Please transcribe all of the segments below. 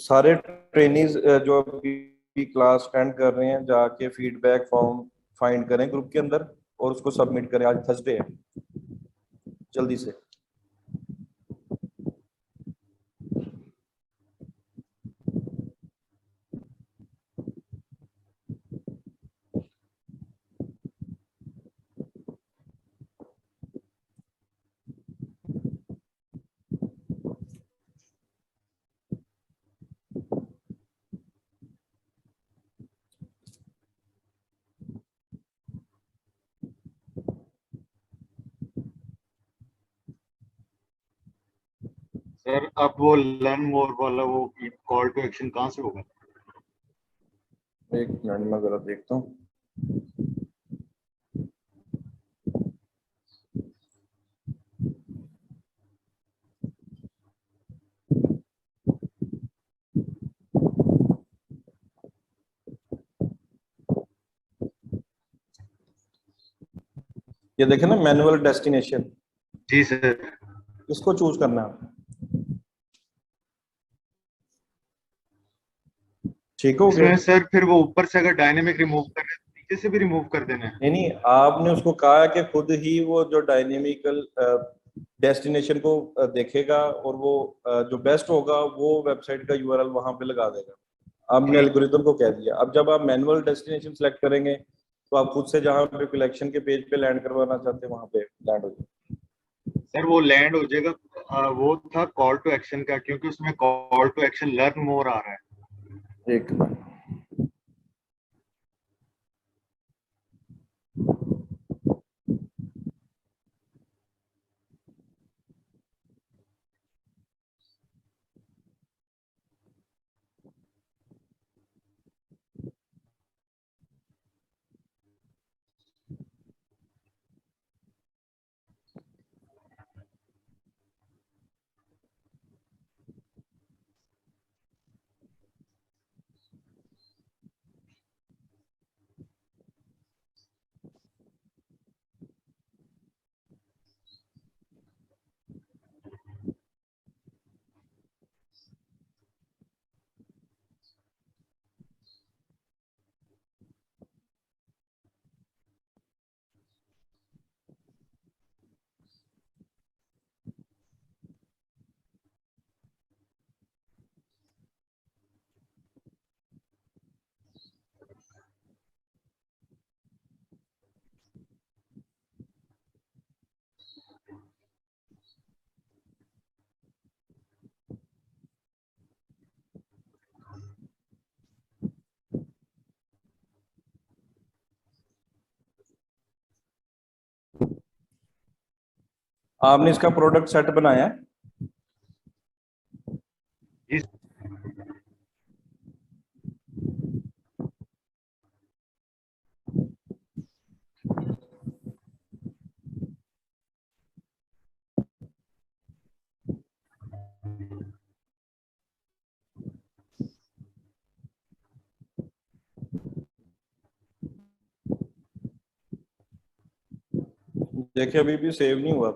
सारे ट्रेनीज जो अभी क्लास अटेंड कर रहे हैं जाके फीडबैक फॉर्म फाइंड करें ग्रुप के अंदर और उसको सबमिट करें। आज थर्सडे है, जल्दी से। सर अब वो लर्न मोर वाला वो कॉल टू एक्शन कहाँ से होगा? एक मिनट में जरा देखता हूँ। ये देखे ना, मैनुअल डेस्टिनेशन, जी सर। इसको चूज करना है। ठीक हो गया? इसमें सर फिर वो ऊपर से अगर डायनेमिक रिमूव कर रहे हैं तो नीचे से भी रिमूव कर देना है? नहीं नहीं, आपने उसको कहा है कि खुद ही वो जो डायनेमिकल डेस्टिनेशन को देखेगा और वो जो बेस्ट होगा वो वेबसाइट का यूआरएल वहां पे लगा देगा। आपने ठीक। एल्गोरिथम को कह दिया। अब जब आप मैनुअल डेस्टिनेशन सेलेक्ट करेंगे तो आप खुद से जहां पे कलेक्शन के पेज पे लैंड करवाना चाहते हैं वहां पे लैंड हो जाएगा। सर वो लैंड हो जाएगा। वो था कॉल टू एक्शन का, क्योंकि उसमें call to action learn more आ रहा है। एक मिनट। आपने इसका प्रोडक्ट सेट बनाया है? जी। देखिए अभी भी सेव नहीं हुआ।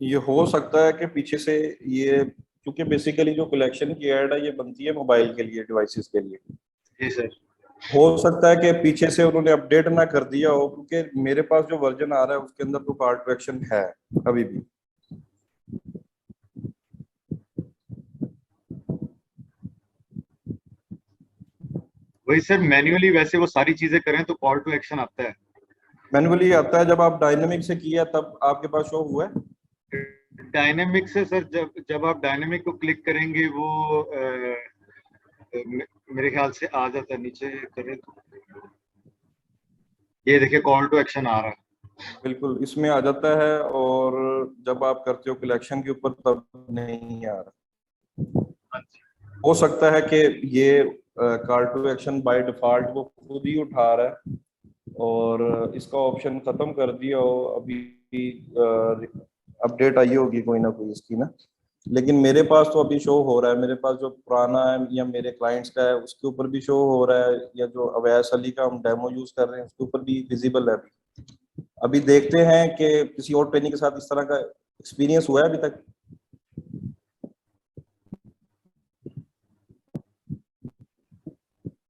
ये हो सकता है कि पीछे से ये, क्योंकि बेसिकली जो कलेक्शन की ऐड है ये बनती है मोबाइल के लिए, डिवाइसेस के लिए। जी सर। हो सकता है कि पीछे से उन्होंने अपडेट ना कर दिया हो, क्योंकि मेरे पास जो वर्जन आ रहा है उसके अंदर तो कॉल टू एक्शन है अभी भी। वही सर, मैन्युअली वैसे वो सारी चीजें करें तो कॉल टू एक्शन आता है। मैनुअली आता है, जब आप डायनेमिक से किया तब आपके पास शो हुआ है। डायनेमिक से सर जब आप डायनेमिक को क्लिक करेंगे वो मेरे ख्याल से आ जाता है, नीचे करें तो ये देखिए कॉल टू एक्शन आ रहा है। बिल्कुल इसमें आ जाता है, और जब आप करते हो कलेक्शन के ऊपर तब नहीं आ रहा। हाँ जी। हो सकता है कि ये call to action by default वो खुद ही उठा रहा है और इसका ऑप्शन खत्म कर दिया हो, अभी अपडेट आई होगी कोई ना कोई इसकी ना। लेकिन मेरे पास तो अभी शो हो रहा है, मेरे पास जो पुराना है या मेरे क्लाइंट्स का है उसके ऊपर भी शो हो रहा है, या जो अवैस अली का हम डेमो यूज कर रहे हैं उसके ऊपर भी विजिबल है अभी। अभी देखते हैं कि किसी और ट्रेनिंग के साथ इस तरह का एक्सपीरियंस हुआ है अभी तक।